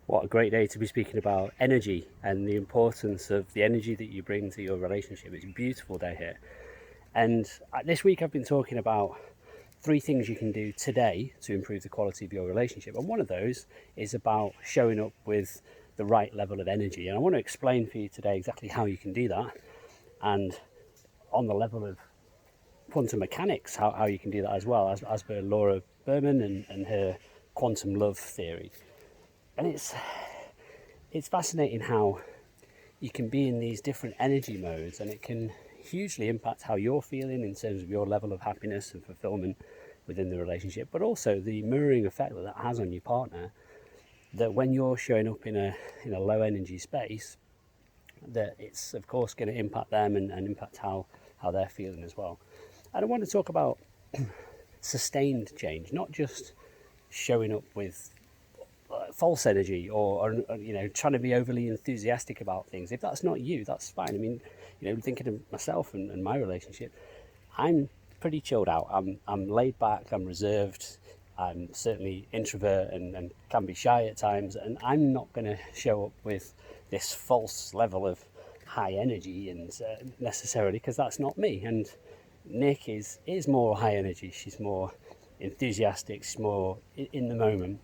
What a great day to be speaking about energy and the importance of the energy that you bring to your relationship. It's a beautiful day here. And this week I've been talking about 3 things you can do today to improve the quality of your relationship. And one of those is about showing up with the right level of energy. And I want to explain for you today exactly how you can do that. And on the level of quantum mechanics, how you can do that as well, as per Laura Berman and her quantum love theory. And it's fascinating how you can be in these different energy modes, and it can hugely impact how you're feeling in terms of your level of happiness and fulfillment within the relationship, but also the mirroring effect that has on your partner, that when you're showing up in a low energy space, that it's of course going to impact them and impact how they're feeling as well. And I want to talk about sustained change, not just showing up with false energy or trying to be overly enthusiastic about things. If that's not you, that's fine. I mean, thinking of myself and my relationship, I'm pretty chilled out. I'm laid back, I'm reserved, I'm certainly introvert and can be shy at times, and I'm not going to show up with this false level of high energy and necessarily, because that's not me. And Nick is more high energy. She's more enthusiastic, she's more in the moment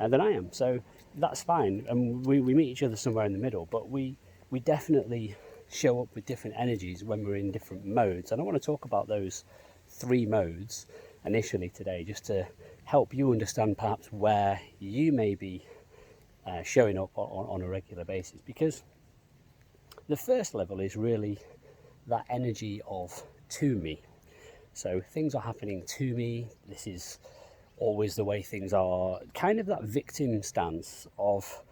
than I am. So that's fine. And we meet each other somewhere in the middle, but we definitely show up with different energies when we're in different modes. And I want to talk about those 3 modes initially today, just to help you understand perhaps where you may be showing up on a regular basis. Because the first level is really that energy of to me. So things are happening to me. This is always the way things are. Kind of that victim stance of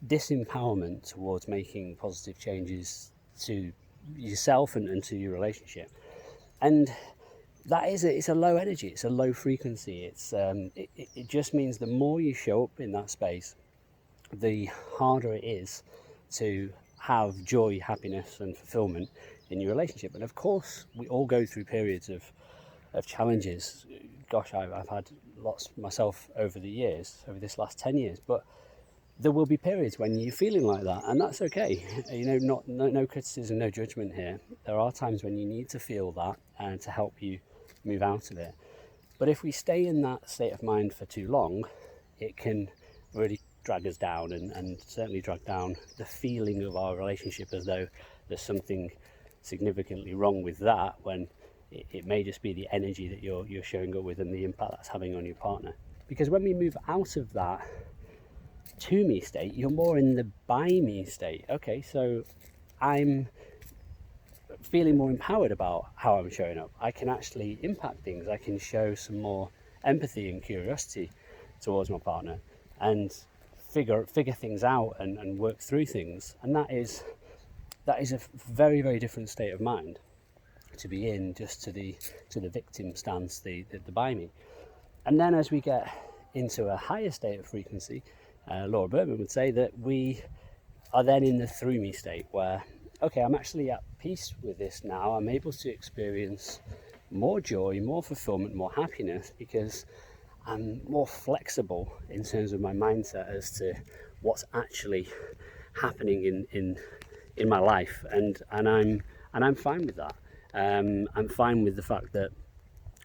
disempowerment towards making positive changes to yourself and to your relationship. And that is it's a low energy. It's a low frequency. It just means the more you show up in that space, the harder it is to have joy, happiness, and fulfillment in your relationship. And of course, we all go through periods of challenges. Gosh, I've had lots myself over the years, over this last 10 years, but there will be periods when you're feeling like that, and that's okay. No criticism, no judgment here. There are times when you need to feel that and to help you move out of it. But if we stay in that state of mind for too long, it can really drag us down and certainly drag down the feeling of our relationship, as though there's something significantly wrong with that, when it may just be the energy that you're showing up with and the impact that's having on your partner. Because when we move out of that to me state, you're more in the by me state. Okay, so I'm feeling more empowered about how I'm showing up. I can actually impact things. I can show some more empathy and curiosity towards my partner and figure things out and work through things. And that is a very, very different state of mind to be in, just to the victim stance, the by me. And then as we get into a higher state of frequency, Laura Berman would say that we are then in the through me state, where okay, I'm actually at peace with this now. I'm able to experience more joy, more fulfillment, more happiness, because I'm more flexible in terms of my mindset as to what's actually happening in my life, and I'm fine with that. I'm fine with the fact that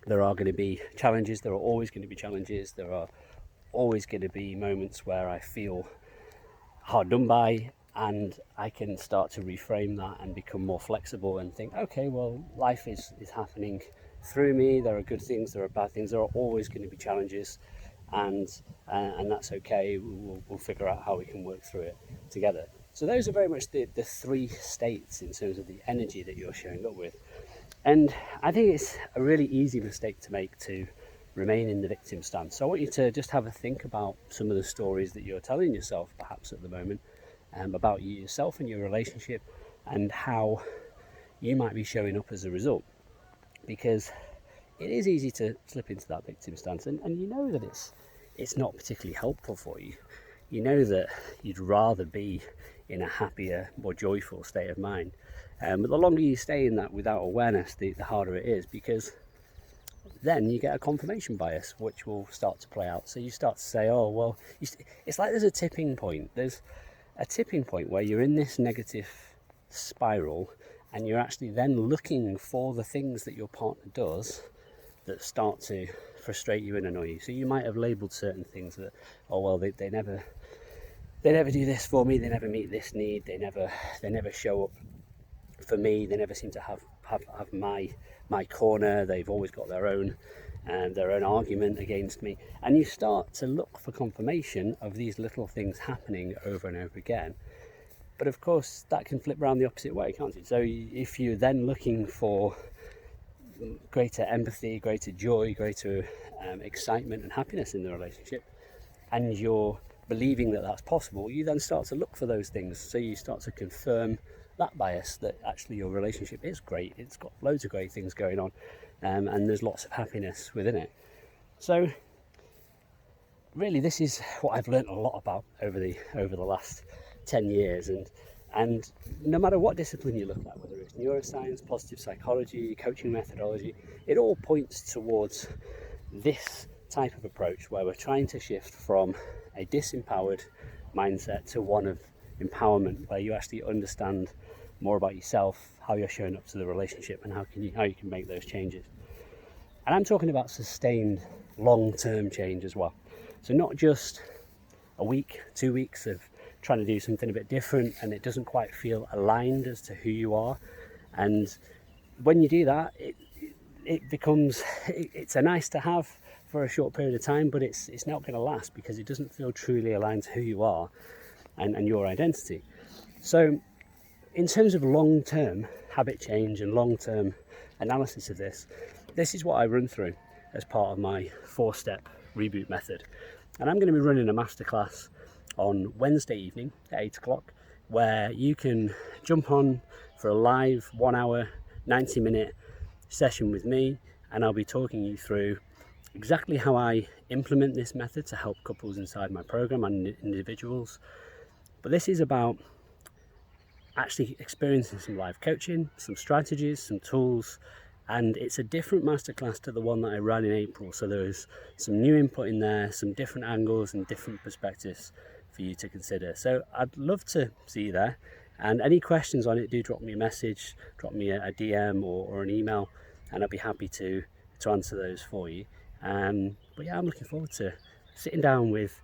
there are going to be challenges. There are always going to be challenges. There are always going to be moments where I feel hard done by, and I can start to reframe that and become more flexible and think, okay, well, life is happening through me. There are good things, there are bad things, there are always going to be challenges, and that's okay. We'll figure out how we can work through it together. So those are very much the 3 states in terms of the energy that you're showing up with. And I think it's a really easy mistake to make, to remain in the victim stance. So I want you to just have a think about some of the stories that you're telling yourself perhaps at the moment, about yourself and your relationship, and how you might be showing up as a result. Because it is easy to slip into that victim stance, and you know that it's not particularly helpful for you. You know that you'd rather be in a happier, more joyful state of mind. But the longer you stay in that without awareness, the harder it is, because then you get a confirmation bias, which will start to play out. So you start to say, oh, well, it's like there's a tipping point. There's a tipping point where you're in this negative spiral, and you're actually then looking for the things that your partner does that start to frustrate you and annoy you. So you might have labelled certain things that, oh, well, they never do this for me, they never meet this need, they never show up for me, they never seem to have my corner, they've always got their own argument against me. And you start to look for confirmation of these little things happening over and over again. But of course that can flip around the opposite way, can't it? So if you're then looking for greater empathy, greater joy, greater excitement and happiness in the relationship, and you're believing that that's possible, you then start to look for those things. So you start to confirm that bias, that actually your relationship is great, it's got loads of great things going on, and there's lots of happiness within it. So really, this is what I've learned a lot about over the last 10 years, and no matter what discipline you look at, whether it's neuroscience, positive psychology, coaching methodology, it all points towards this type of approach where we're trying to shift from a disempowered mindset to one of empowerment, where you actually understand more about yourself, how you're showing up to the relationship, and how you can make those changes. And I'm talking about sustained long-term change as well. So not just a week, 2 weeks of trying to do something a bit different and it doesn't quite feel aligned as to who you are. And when you do that, it becomes, it's a nice to have for a short period of time, but it's not going to last because it doesn't feel truly aligned to who you are and your identity. So in terms of long-term habit change and long-term analysis of this is what I run through as part of my 4-step reboot method. And I'm going to be running a masterclass on Wednesday evening at 8 o'clock, where you can jump on for a live 1 hour, 90-minute session with me, and I'll be talking you through exactly how I implement this method to help couples inside my program and individuals. But this is about actually experiencing some live coaching, some strategies, some tools, and it's a different masterclass to the one that I ran in April. So there's some new input in there, some different angles and different perspectives for you to consider. So I'd love to see you there, and any questions on it, do drop me a message, drop me a DM or an email, and I'll be happy to answer those for you. But yeah, I'm looking forward to sitting down with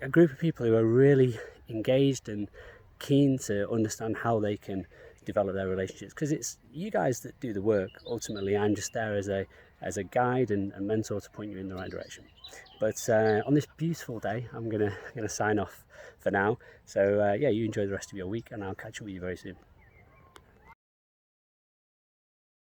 a group of people who are really engaged and keen to understand how they can develop their relationships, because it's you guys that do the work. Ultimately, I'm just there as a guide and mentor to point you in the right direction. But on this beautiful day, I'm gonna sign off for now. So yeah, you enjoy the rest of your week, and I'll catch up with you very soon.